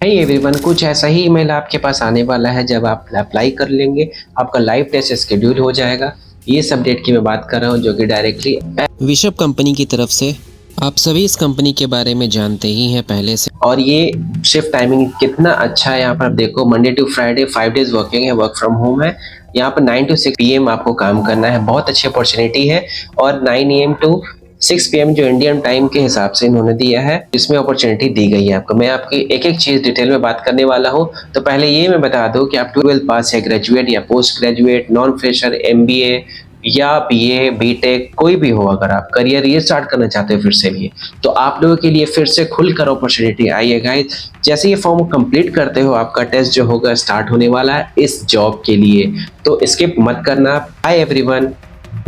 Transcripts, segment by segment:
Hi everyone, कुछ ऐसा ही email आपके पास आने वाला है। जब आप अप्लाई कर लेंगे आपका लाइव टेस्ट शेड्यूल हो जाएगा। ये सब डेट की मैं बात कर रहा हूँ जो कि डायरेक्टली विशप कंपनी की तरफ से। आप सभी इस कंपनी के बारे में जानते ही हैं पहले से। और ये शिफ्ट टाइमिंग कितना अच्छा है, यहाँ पर आप देखो Monday to Friday 5 days working है, वर्क फ्रॉम होम है। यहाँ पर 9 to 6 PM आपको काम करना है। बहुत अच्छी अपॉर्चुनिटी है। और 9 AM to 6 PM जो इंडियन टाइम के हिसाब से इन्होंने दिया है, इसमें अपॉर्चुनिटी दी गई है आपको। मैं आपकी एक एक चीज डिटेल में बात करने वाला हूँ। तो पहले ये मैं बता दूं कि आप 12th पास है, ग्रेजुएट या post graduate, non fresher, MBA या BA BTech कोई भी हो, अगर आप करियर ये स्टार्ट करना चाहते हो फिर से लिए, तो आप लोगों के लिए फिर से खुलकर अपॉर्चुनिटी आई है गाइस। जैसे ये फॉर्म कंप्लीट करते हो आपका टेस्ट जो होगा स्टार्ट होने वाला है इस जॉब के लिए, तो स्किप मत करना। हाय एवरीवन,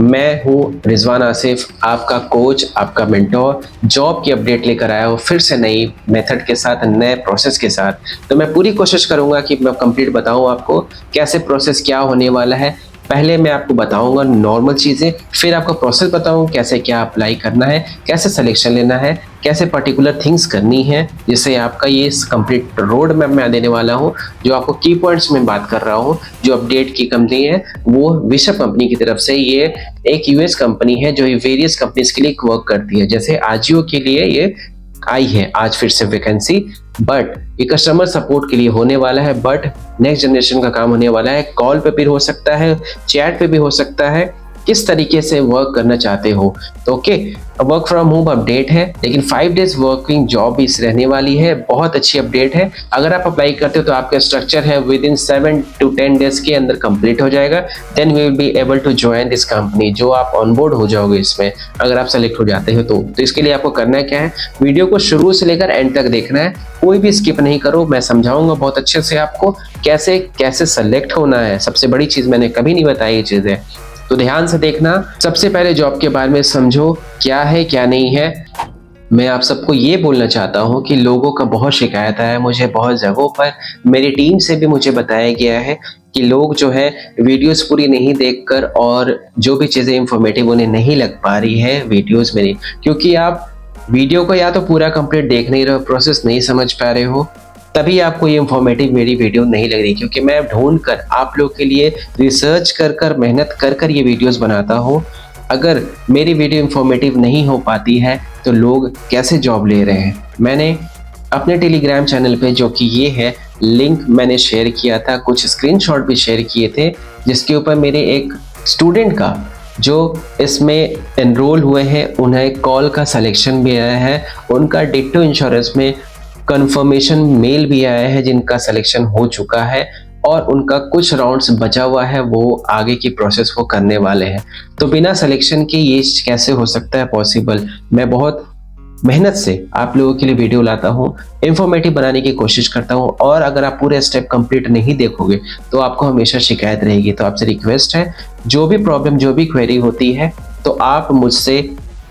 मैं हूँ रिजवान आसिफ, आपका कोच, आपका मेंटोर। जॉब की अपडेट लेकर आया हूँ फिर से नई मेथड के साथ, नए प्रोसेस के साथ। तो मैं पूरी कोशिश करूंगा कि मैं कंप्लीट बताऊं आपको कैसे प्रोसेस क्या होने वाला है। पहले मैं आपको बताऊंगा नॉर्मल चीज़ें, फिर आपको प्रोसेस बताऊंगा कैसे क्या अप्लाई करना है, कैसे सिलेक्शन लेना है, कैसे पर्टिकुलर थिंग्स करनी है, जिससे आपका ये कंप्लीट रोड मैप मैं देने वाला हूँ। जो आपको की पॉइंट्स में बात कर रहा हूँ, जो अपडेट की कंपनी है वो विशप कंपनी की तरफ से। ये एक US कंपनी है जो वेरियस कंपनीज के लिए वर्क करती है। जैसे आजियो के लिए ये आई है आज फिर से वैकेंसी, बट ये कस्टमर सपोर्ट के लिए होने वाला है। बट नेक्स्ट जनरेशन का काम होने वाला है। कॉल पे भी हो सकता है, चैट पे भी हो सकता है, किस तरीके से वर्क करना चाहते हो। तो okay, work from home update है, लेकिन 5 डेज वर्किंग जॉब इस रहने वाली है। बहुत अच्छी अपडेट है। अगर आप अप्लाई करते हो तो आपका स्ट्रक्चर है विद इन 7 to 10 डेज के अंदर कंप्लीट हो जाएगा। Then we will be able to join this company, जो आप ऑनबोर्ड हो जाओगे इसमें अगर आप सेलेक्ट हो जाते हो तो इसके लिए आपको करना क्या है, वीडियो को शुरू से लेकर एंड तक देखना है, कोई भी स्किप नहीं करो। मैं समझाऊंगा बहुत अच्छे से आपको कैसे कैसे सेलेक्ट होना है। सबसे बड़ी चीज मैंने कभी नहीं बताई ये चीजें, तो ध्यान से देखना। सबसे पहले जॉब के बारे में समझो क्या है क्या नहीं है। मैं आप सबको ये बोलना चाहता हूँ कि लोगों का बहुत शिकायत है मुझे, बहुत जगहों पर मेरी टीम से भी मुझे बताया गया है कि लोग जो है वीडियोस पूरी नहीं देखकर और जो भी चीज़ें इंफॉर्मेटिव उन्हें नहीं लग पा रही है वीडियोस में, क्योंकि आप वीडियो को या तो पूरा कंप्लीट देख नहीं रहे हो, प्रोसेस नहीं समझ पा रहे हो, तभी आपको ये इंफॉर्मेटिव मेरी वीडियो नहीं लग रही। क्योंकि मैं ढूंढ कर आप लोग के लिए रिसर्च कर कर मेहनत कर कर ये वीडियोस बनाता हूँ। अगर मेरी वीडियो इंफॉर्मेटिव नहीं हो पाती है तो लोग कैसे जॉब ले रहे हैं। मैंने अपने टेलीग्राम चैनल पे, जो कि ये है, लिंक मैंने शेयर किया था, कुछ स्क्रीनशॉट भी शेयर किए थे, जिसके ऊपर मेरे एक स्टूडेंट का जो इसमें एनरोल हुए हैं उन्हें कॉल का सिलेक्शन भी आया है, उनका डिट्टो इंश्योरेंस में कंफर्मेशन मेल भी आया है जिनका सिलेक्शन हो चुका है, और उनका कुछ राउंड्स बचा हुआ है, वो आगे की प्रोसेस वो करने वाले हैं। तो बिना सिलेक्शन के ये कैसे हो सकता है पॉसिबल। मैं बहुत मेहनत से आप लोगों के लिए वीडियो लाता हूँ, इंफॉर्मेटिव बनाने की कोशिश करता हूँ, और अगर आप पूरे स्टेप कंप्लीट नहीं देखोगे तो आपको हमेशा शिकायत रहेगी। तो आपसे रिक्वेस्ट है, जो भी प्रॉब्लम, जो भी क्वेरी होती है तो आप मुझसे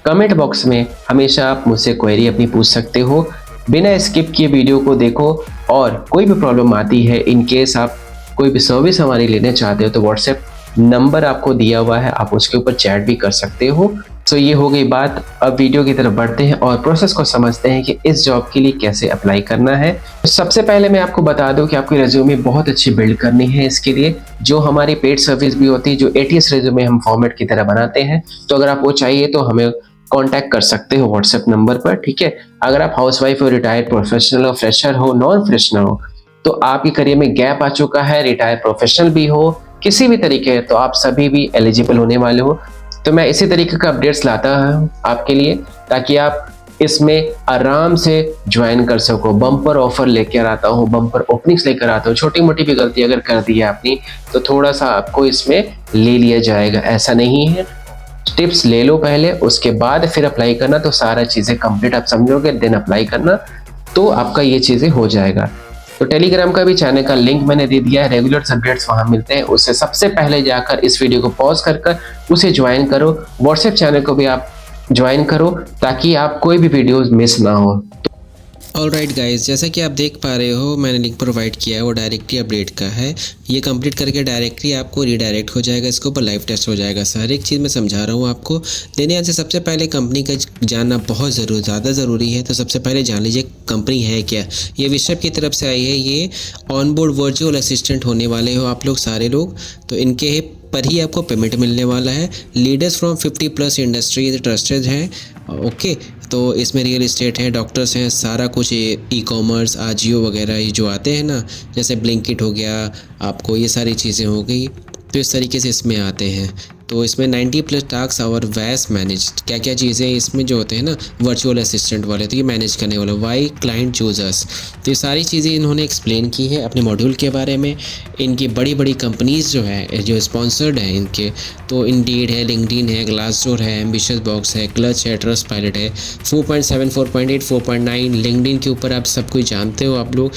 कमेंट बॉक्स में हमेशा आप मुझसे क्वेरी अपनी पूछ सकते हो। बिना स्किप किए वीडियो को देखो, और कोई भी प्रॉब्लम आती है, इन केस आप कोई भी सर्विस हमारी लेना चाहते हो तो व्हाट्सएप नंबर आपको दिया हुआ है, आप उसके ऊपर चैट भी कर सकते हो। तो ये हो गई बात। अब वीडियो की तरफ बढ़ते हैं और प्रोसेस को समझते हैं कि इस जॉब के लिए कैसे अप्लाई करना है। सबसे पहले मैं आपको बता दूं कि आपकी रेज्यूमे बहुत अच्छी बिल्ड करनी है। इसके लिए जो हमारी पेड सर्विस भी होती है, जो ATS रेज्यूमे हम फॉर्मेट की तरह बनाते हैं, तो अगर आप वो चाहिए तो हमें कांटेक्ट कर सकते हो व्हाट्सएप नंबर पर, ठीक है। अगर आप हाउसवाइफ हो, रिटायर्ड प्रोफेशनल हो, फ्रेशर हो, नॉन फ्रेशनल हो, तो आपके करियर में गैप आ चुका है, रिटायर्ड प्रोफेशनल भी हो, किसी भी तरीके, तो आप सभी भी एलिजिबल होने वाले हो। तो मैं इसी तरीके का अपडेट्स लाता हूँ आपके लिए, ताकि आप इसमें आराम से ज्वाइन कर सको। बम्पर ऑफर लेकर आता हूँ, बम्पर ओपनिंग्स लेकर आता हूँ। छोटी मोटी भी गलती अगर कर दी है आपने तो थोड़ा सा आपको इसमें ले लिया जाएगा, ऐसा नहीं है। टिप्स ले लो पहले, उसके बाद फिर अप्लाई करना, तो सारा चीज़ें कंप्लीट आप समझोगे, देन अप्लाई करना, तो आपका ये चीज़ें हो जाएगा। तो टेलीग्राम का भी चैनल का लिंक मैंने दे दिया है, रेगुलर अपडेट्स वहाँ मिलते हैं। उससे सबसे पहले जाकर इस वीडियो को पॉज कर उसे ज्वाइन करो। व्हाट्सएप चैनल को भी आप ज्वाइन करो ताकि आप कोई भी वीडियोस मिस ना हो। ऑलराइट गाइस, जैसा कि आप देख पा रहे हो मैंने लिंक प्रोवाइड किया है वो डायरेक्टली अपडेट का है। ये कंप्लीट करके डायरेक्टली आपको रीडायरेक्ट हो जाएगा, इसके ऊपर लाइव टेस्ट हो जाएगा। हर एक चीज़ मैं समझा रहा हूँ आपको। देने आने से सबसे पहले कंपनी का जानना बहुत ज़्यादा ज़रूरी है। तो सबसे पहले जान लीजिए कंपनी है क्या। ये विशप की तरफ से आई है। ये ऑनबोर्ड वर्चुअल असिस्टेंट होने वाले हो आप लोग सारे लोग। तो इनके पर ही आपको पेमेंट मिलने वाला है। लीडर्स फ्रॉम 50+ इंडस्ट्रीज ट्रस्टेड हैं। ओके, तो इसमें रियल इस्टेट है, डॉक्टर्स हैं, सारा कुछ ई कॉमर्स, आजियो वगैरह ये जो आते हैं ना, जैसे ब्लिंकिट हो गया, आपको ये सारी चीज़ें हो गई। तो इस तरीके से इसमें आते हैं। तो इसमें 90+ टास्क और वैस मैनेज, क्या क्या चीज़ें इसमें जो होते हैं ना वर्चुअल असिस्टेंट वाले, तो ये मैनेज करने वाला। वाई क्लाइंट चूजर्स, तो ये सारी चीज़ें इन्होंने एक्सप्लेन की है अपने मॉड्यूल के बारे में। इनकी बड़ी बड़ी कंपनीज़ जो है जो स्पॉन्सर्ड हैं इनके, तो इंडीड है, लिंक्डइन है, ग्लासडोर है, एम्बिशियस बॉक्स है, क्लच है, ट्रस्ट पायलट है। 4.7, 4.8, 4.9 लिंक्डइन के ऊपर आप सब कुछ जानते हो आप लोग।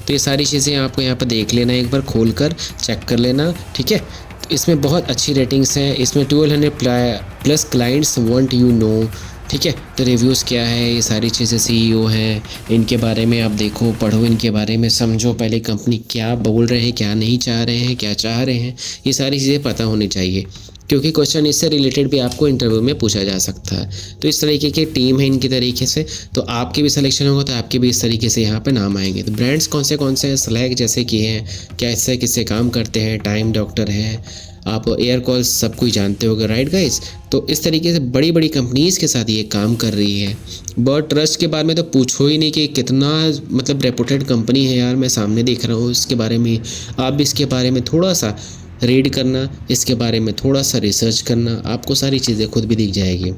तो ये सारी चीज़ें आपको यहाँ पर देख लेना, एक बार खोल कर चेक कर लेना, ठीक है। इसमें बहुत अच्छी रेटिंग्स हैं। इसमें 1200+ क्लाइंट्स वांट यू नो, ठीक है। तो रिव्यूज़ क्या है, ये सारी चीज़ें सीईओ हैं, इनके बारे में आप देखो, पढ़ो, इनके बारे में समझो। पहले कंपनी क्या बोल रहे हैं, क्या नहीं चाह रहे हैं, क्या चाह रहे हैं, ये सारी चीज़ें पता होनी चाहिए, क्योंकि क्वेश्चन इससे रिलेटेड भी आपको इंटरव्यू में पूछा जा सकता है। तो इस तरीके की टीम है इनकी तरीके से। तो आपके भी सिलेक्शन होगा तो आपके भी इस तरीके से यहाँ पे नाम आएंगे। तो ब्रांड्स कौन से हैं, स्लैक जैसे कि हैं, क्या इससे किससे काम करते हैं, टाइम डॉक्टर है, आप एयर कॉल्स सब कुछ जानते होगे, राइट गाइस। तो इस तरीके से बड़ी बड़ी कंपनीज़ के साथ ये काम कर रही है। बर्ड ट्रस्ट के बारे में तो पूछो ही नहीं कि कितना मतलब रेपुटेड कंपनी है यार, मैं सामने देख रहा हूँ इसके बारे में। आप भी इसके बारे में थोड़ा सा रीड करना, इसके बारे में थोड़ा सा रिसर्च करना, आपको सारी चीज़ें खुद भी दिख जाएगी।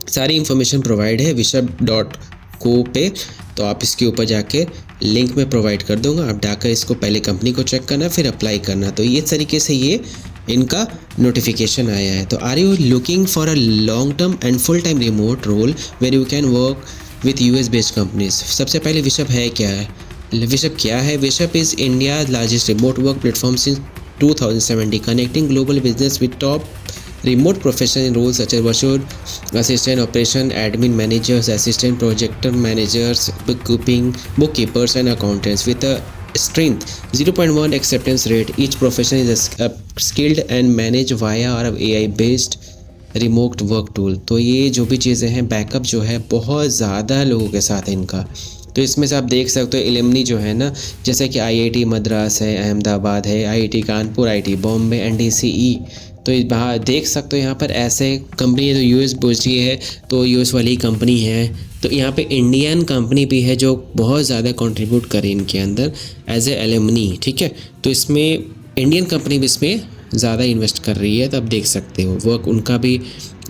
सारी इन्फॉर्मेशन प्रोवाइड है vishap.co पे, तो आप इसके ऊपर जाके लिंक में प्रोवाइड कर दूंगा, आप जाकर इसको पहले कंपनी को चेक करना फिर अप्लाई करना। तो ये तरीके से ये इनका नोटिफिकेशन आया है। तो are you looking for a long term and full time remote role where you can work with US based companies. सबसे पहले विशप है क्या है, विशप क्या है। Wishup is India largest remote work platform since 2070, connecting global business with top remote professional roles such as virtual assistant, operation admin managers, assistant project managers, bookkeepers and accountants with a strength 0.1 acceptance rate. Each profession is skilled and managed via our AI based remote work tool. तो ये जो भी चीज़ें हैं, backup जो है बहुत ज़्यादा लोगों के साथ है इनका। तो इसमें से आप देख सकते हो एलुमनी जो है ना, जैसे कि IIT मद्रास है, अहमदाबाद है, IIT Kanpur, IIT Bombay, NDCE। तो बाहर देख सकते हो यहाँ पर ऐसे कंपनी है। तो US बोझी है तो US वाली कंपनी है। तो यहाँ पे इंडियन कंपनी भी है जो बहुत ज़्यादा कंट्रीब्यूट करे इनके अंदर एज ए एलुमनी, ठीक है। तो इसमें इंडियन कंपनी भी इसमें ज़्यादा इन्वेस्ट कर रही है। तो आप देख सकते हो वर्क उनका भी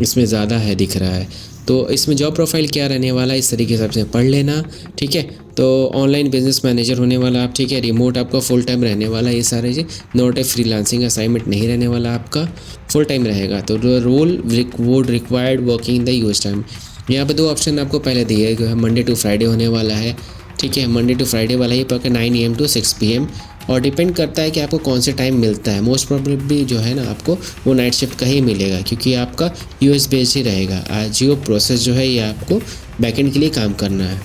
इसमें ज़्यादा है, दिख रहा है। तो इसमें जॉब प्रोफाइल क्या रहने वाला है, इस तरीके से आपसे पढ़ लेना, ठीक है। तो ऑनलाइन बिजनेस मैनेजर होने वाला आप, ठीक है। रिमोट आपका फुल टाइम रहने वाला है, ये सारे चीज़ नॉट ए फ्रीलांसिंग असाइनमेंट नहीं रहने वाला, आपका फुल टाइम रहेगा। तो role would required working in the US time. यहाँ पे 2 ऑप्शन आपको पहले दिए गए हैं, मंडे टू फ्राइडे होने वाला है, ठीक है। मंडे टू फ्राइडे वाला ही पक्का 9 AM to 6 PM, और डिपेंड करता है कि आपको कौन से टाइम मिलता है। मोस्ट प्रोबेबली जो है ना आपको वो नाइट शिफ्ट का ही मिलेगा, क्योंकि आपका US बेस्ड ही रहेगा। आजियो प्रोसेस जो है ये आपको बैकएंड के लिए काम करना है।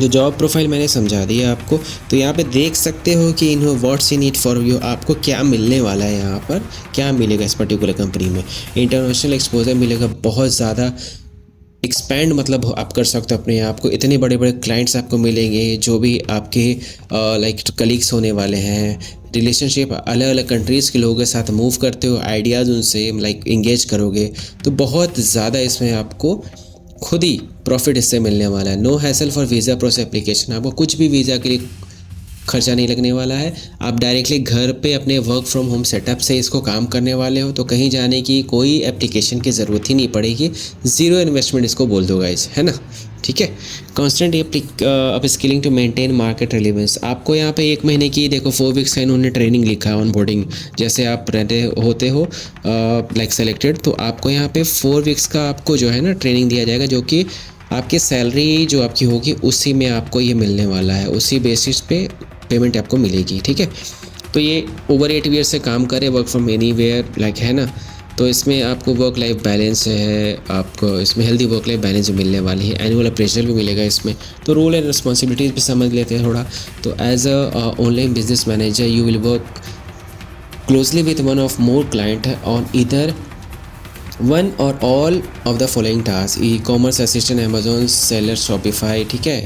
जो जॉब प्रोफाइल मैंने समझा दिया आपको। तो यहाँ पे देख सकते हो कि इन्हों what's in it for you, आपको क्या मिलने वाला है, यहाँ पर क्या मिलेगा इस पर्टिकुलर कंपनी में। इंटरनेशनल एक्सपोजर मिलेगा बहुत ज़्यादा, एक्सपैंड मतलब आप कर सकते हो अपने आप को। इतने बड़े बड़े क्लाइंट्स आपको मिलेंगे जो भी आपके लाइक कलीग्स होने वाले हैं। रिलेशनशिप अलग अलग कंट्रीज़ के लोगों के साथ मूव करते हो, आइडियाज़ उनसे लाइक इंगेज करोगे, तो बहुत ज़्यादा इसमें आपको खुद ही प्रॉफिट इससे मिलने वाला है। No hassle for visa process application, आपको कुछ भी वीज़ा के लिए खर्चा नहीं लगने वाला है। आप डायरेक्टली घर पे अपने वर्क फ्रॉम होम सेटअप से इसको काम करने वाले हो, तो कहीं जाने की कोई एप्लीकेशन की ज़रूरत ही नहीं पड़ेगी। ज़ीरो इन्वेस्टमेंट इसको बोल दो गाइस, है ना, ठीक है। Constant upskilling to maintain market relevance, आपको यहाँ पे 1 महीने की देखो 4 वीक्स का इन्होंने ट्रेनिंग लिखा है, ऑन बोर्डिंग जैसे आप रहते होते हो लाइक सेलेक्टेड, तो आपको यहाँ पे 4 वीक्स का आपको जो है ना ट्रेनिंग दिया जाएगा, जो कि आपकी सैलरी जो आपकी होगी उसी में आपको ये मिलने वाला है, उसी बेसिस पे पेमेंट आपको मिलेगी, ठीक है। तो ये ओवर 8 ईयर से काम करे, वर्क फ्रॉम एनीवेयर लाइक, है ना। तो इसमें आपको वर्क लाइफ बैलेंस है, आपको इसमें हेल्दी वर्क लाइफ बैलेंस भी मिलने वाली है, एनुअल अप्रेजल भी मिलेगा इसमें। तो रोल एंड रिस्पॉन्सिबिलिटीज़ भी समझ लेते हैं थोड़ा। तो as a online business manager you will work closely with one of more client on either one or all of the following task. E commerce assistant, Amazon seller, Shopify, ठीक है,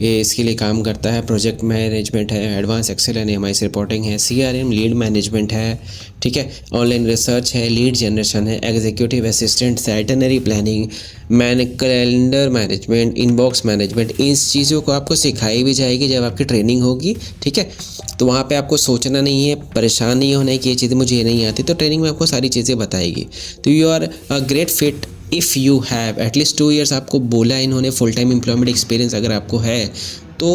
ये इसके लिए काम करता है। प्रोजेक्ट मैनेजमेंट है, advance Excel and MIS reporting है, सीआरएम लीड मैनेजमेंट है, ठीक है, ऑनलाइन रिसर्च है, लीड जनरेशन है, एग्जीक्यूटिव असिस्टेंट, सैटनरी planning, calendar management, inbox management. इन चीज़ों को आपको सिखाई भी जाएगी जब आपकी ट्रेनिंग होगी, ठीक है। तो वहाँ पे आपको सोचना नहीं है, परेशान नहीं होना है कि ये चीज़ें मुझे नहीं आती, तो ट्रेनिंग में आपको सारी चीज़ें बताएगी। तो you are a great fit if you have at least 2 years, आपको बोला इन्होंने फुल टाइम एम्प्लॉयमेंट एक्सपीरियंस अगर आपको है तो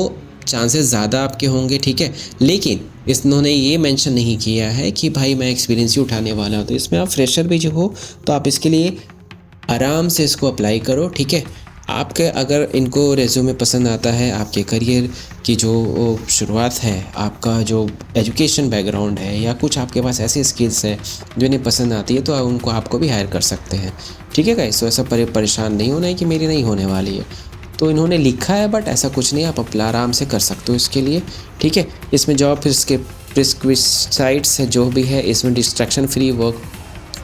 चांसेस ज़्यादा आपके होंगे, ठीक है। लेकिन इन्होंने ये मेंशन नहीं किया है कि भाई मैं एक्सपीरियंस ही उठाने वाला हूँ। तो इसमें आप फ्रेशर भी जो हो तो आप इसके लिए आराम से इसको अप्लाई करो, ठीक है। आपके अगर इनको रेज्यूमे पसंद आता है, आपके करियर की जो शुरुआत है, आपका जो एजुकेशन बैकग्राउंड है, या कुछ आपके पास ऐसी स्किल्स है जो इन्हें पसंद आती है, तो उनको आपको भी हायर कर सकते हैं, ठीक है गाइस। तो ऐसा परेशान नहीं होना है कि मेरी नहीं होने वाली है। तो इन्होंने लिखा है बट ऐसा कुछ नहीं, आप अपना आराम से कर सकते हो इसके लिए, ठीक है। इसमें जॉब फिर इसके प्रिस्क्रिप्साइड्स है जो भी है, इसमें distraction free work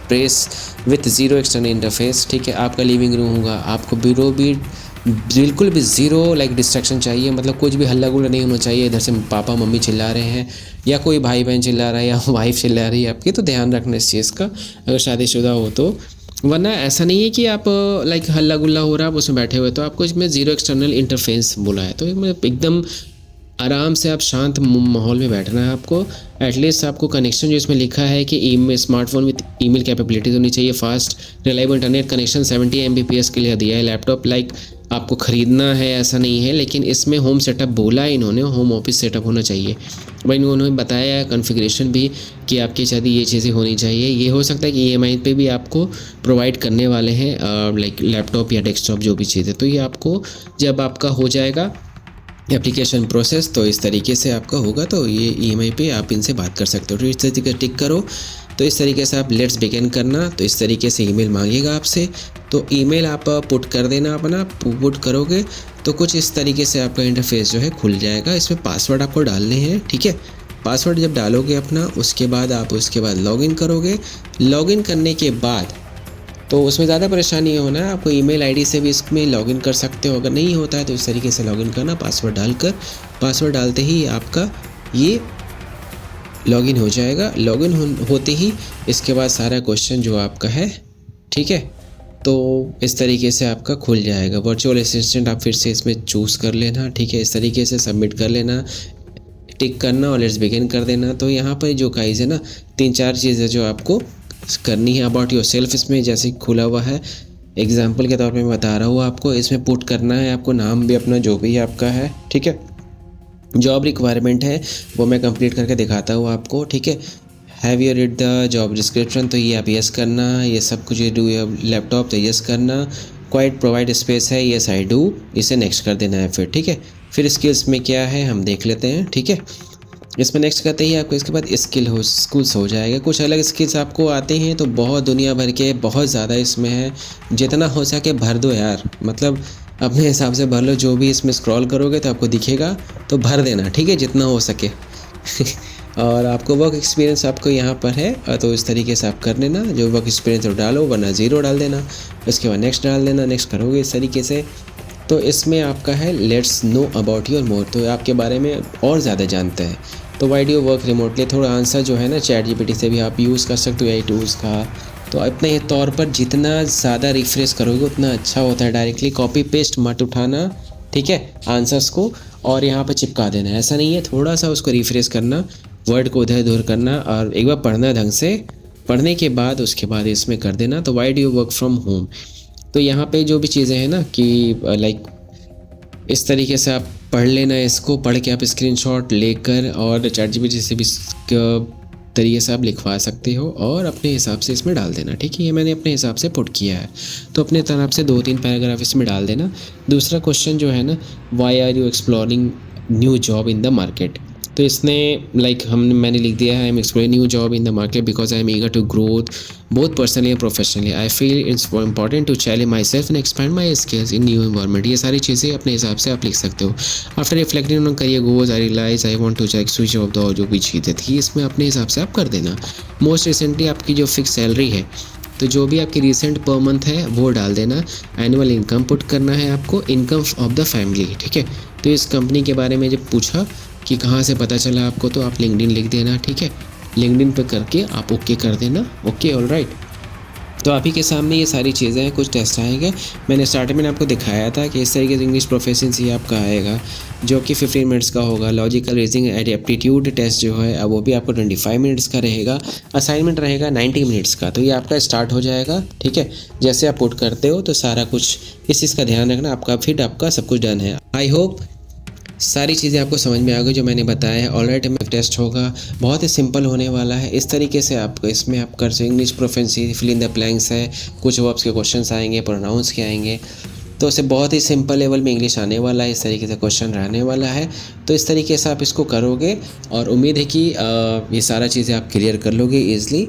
place with zero external interface, ठीक है। आपका लिविंग रूम होगा, आपको ब्यूरो भी बिल्कुल भी ज़ीरो लाइक डिस्ट्रैक्शन चाहिए, मतलब कुछ भी हल्ला गुल्ला नहीं होना चाहिए। इधर से पापा मम्मी चिल्ला रहे हैं या कोई भाई बहन चिल्ला रहा है या वाइफ चिल्ला रही है आपकी, तो ध्यान रखना इस चीज़ का अगर शादीशुदा हो तो। वरना ऐसा नहीं है कि आप लाइक हल्ला गुल्ला हो रहा है आप उसमें बैठे हुए, तो आपको इसमें ज़ीरो एक्सटर्नल इंटरफेस बोला है। तो एकदम आराम से आप शांत माहौल में बैठना है आपको। एटलीस्ट आपको कनेक्शन जो इसमें लिखा है कि email smartphone with email capabilities होनी चाहिए, fast reliable internet connection 70 Mbps के लिए दिया है। लैपटॉप लाइक आपको ख़रीदना है ऐसा नहीं है, लेकिन इसमें होम सेटअप बोला है इन्होंने, होम ऑफिस सेटअप होना चाहिए। भाई इन्होंने बताया है कॉन्फ़िगरेशन भी कि आपकी शायद ये चीज़ें होनी चाहिए। ये हो सकता है कि EMI पे भी आपको प्रोवाइड करने वाले हैं लाइक लैपटॉप या डेस्कटॉप जो भी चीज़ है, तो ये आपको जब आपका हो जाएगा एप्लीकेशन प्रोसेस तो इस तरीके से आपका होगा, तो ये EMI पे आप इनसे बात कर सकते हो। तो इस तरीके टिक करो, तो इस तरीके से आप लेट्स बिगिन करना, तो इस तरीके से ईमेल मांगेगा आपसे, तो ईमेल आप पुट कर देना अपना, पुट करोगे तो कुछ इस तरीके से आपका इंटरफेस जो है खुल जाएगा। इसमें पासवर्ड आपको डालने हैं, ठीक है। पासवर्ड जब डालोगे अपना, उसके बाद आप उसके बाद लॉगिन करोगे। लॉगिन करने के बाद तो उसमें ज़्यादा परेशानी नहीं होना है, आपको ईमेल आईडी से भी इसमें लॉगिन कर सकते हो। अगर नहीं होता है तो इस तरीके से लॉगिन करना, पासवर्ड डालकर। पासवर्ड डालते ही आपका ये लॉगिन हो जाएगा। लॉगिन होते ही इसके बाद सारा क्वेश्चन जो आपका है, ठीक है, तो इस तरीके से आपका खुल जाएगा। वर्चुअल असिस्टेंट आप फिर से इसमें चूज़ कर लेना, ठीक है। इस तरीके से सबमिट कर लेना, टिक करना और लेट्स बिगिन कर देना। तो यहाँ पर जो गाइस है ना, 3-4 चीज़ें जो आपको करनी है। अबाउट योर सेल्फ इसमें जैसे खुला हुआ है, एग्जाम्पल के तौर पे मैं बता रहा हूँ आपको। इसमें पुट करना है आपको नाम भी अपना जो भी आपका है, ठीक है। जॉब रिक्वायरमेंट है वो मैं कंप्लीट करके दिखाता हूँ आपको, ठीक है। Have you read the job description, तो ये आप यस करना। ये सब कुछ ये डू लैपटॉप, तो यस करना। क्वाइट प्रोवाइड स्पेस है, यस आई डू, इसे नेक्स्ट कर देना है फिर, ठीक है। फिर स्किल्स में क्या है हम देख लेते हैं, ठीक है। इसमें नेक्स्ट करते ही आपको इसके बाद स्किल्स हो जाएगा। कुछ अलग स्किल्स आपको आते हैं तो बहुत दुनिया भर के, बहुत ज़्यादा इसमें है, जितना हो सके भर दो यार, मतलब अपने हिसाब से भर लो। जो भी इसमें स्क्रॉल करोगे तो आपको दिखेगा, तो भर देना, ठीक है, जितना हो सके। और आपको वर्क एक्सपीरियंस आपको यहाँ पर है, तो इस तरीके से आप कर लेना। जो वर्क एक्सपीरियंस डालो, वरना ज़ीरो डाल देना। उसके बाद नेक्स्ट डाल देना, नेक्स्ट करोगे इस तरीके से। तो इसमें आपका है लेट्स नो अबाउट योर मोर, तो आपके बारे में और ज़्यादा जानते हैं। तो why do you work remotely, थोड़ा आंसर जो है ना ChatGPT से भी आप यूज़ कर सकते हो, AI टूल्स का। तो अपने तौर पर जितना ज़्यादा रिफ्रेश करोगे उतना अच्छा होता है। डायरेक्टली कॉपी पेस्ट मत उठाना, ठीक है, आंसर्स को और यहाँ पर चिपका देना, ऐसा नहीं है। थोड़ा सा उसको रिफ्रेश करना, वर्ड को उधर उधर करना और एक बार पढ़ना ढंग से। पढ़ने के बाद उसके बाद इसमें कर देना। तो why do you work from home, तो यहाँ पे जो भी चीज़ें हैं ना कि लाइक इस तरीके से आप पढ़ लेना। इसको पढ़ के आप स्क्रीनशॉट लेकर और ChatGPT से भी तरीके से आप लिखवा सकते हो और अपने हिसाब से इसमें डाल देना, ठीक है। ये मैंने अपने हिसाब से पुट किया है, तो अपने तरफ से 2-3 पैराग्राफ इसमें डाल देना। दूसरा क्वेश्चन जो है ना, why are you exploring new job in the market, तो इसने लाइक मैंने लिख दिया है I am exploring new job in the market because I am eager to growth both personally and professionally. I feel it's important to challenge myself and expand my skills in new environment. ये सारी चीज़ें अपने हिसाब से आप लिख सकते हो. After reflecting on career goals, I realize I want to check switch off the जो भी चीज़ें थी इसमें अपने हिसाब से आप कर देना. Most recently आपकी जो फिक्स सैलरी है, तो जो भी आपकी रिसेंट पर मंथ है वो डाल देना. एनुअल इनकम पुट करना है आपको, इनकम ऑफ द फैमिली. ठीक है, तो इस कंपनी के बारे में जब पूछा कि कहाँ से पता चला आपको, तो आप लिंक्डइन लिख देना. ठीक है, लिंक्डइन पे करके आप ओके कर देना. Okay, all right. तो आप ही के सामने ये सारी चीज़ें हैं, कुछ टेस्ट आएंगे. मैंने स्टार्टिंग में आपको दिखाया था कि इस तरीके से इंग्लिश प्रोफिशिएंसी आपका आएगा जो कि 15 मिनट्स का होगा. Logical reasoning and aptitude test जो है अब वो भी आपको 25 मिनट्स का रहेगा. असाइनमेंट रहेगा 90 मिनट्स का. तो ये आपका स्टार्ट हो जाएगा. ठीक है, जैसे आप पुट करते हो तो सारा कुछ इस चीज़ का ध्यान रखना. आपका फिर आपका सब कुछ डन है. आई होप सारी चीज़ें आपको समझ में आ गई जो मैंने बताया है. ऑलराइट, में टेस्ट होगा, बहुत ही सिंपल होने वाला है. इस तरीके से आपको इसमें आप कर सकते. English proficiency, fill in the blanks है, कुछ वर्ब्स के क्वेश्चंस आएंगे, प्रोनाउंस के आएंगे. तो इससे बहुत ही सिंपल लेवल में इंग्लिश आने वाला है. इस तरीके से क्वेश्चन रहने वाला है. तो इस तरीके से आप इसको करोगे और उम्मीद है कि ये सारा चीज़ें आप क्लियर कर लोगे ईज़िली.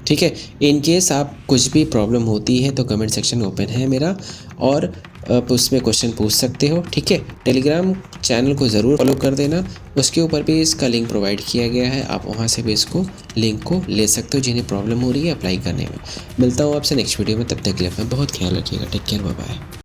ठीक है, इन केस आप कुछ भी प्रॉब्लम होती है तो कमेंट सेक्शन ओपन है मेरा, और आप उसमें क्वेश्चन पूछ सकते हो. ठीक है, टेलीग्राम चैनल को ज़रूर फॉलो कर देना. उसके ऊपर भी इसका लिंक प्रोवाइड किया गया है. आप वहाँ से भी इसको लिंक को ले सकते हो जिन्हें प्रॉब्लम हो रही है अप्लाई करने में. मिलता हूँ आपसे नेक्स्ट वीडियो में. तब तक के लिए अपना बहुत ख्याल रखिएगा. Take care, bye bye.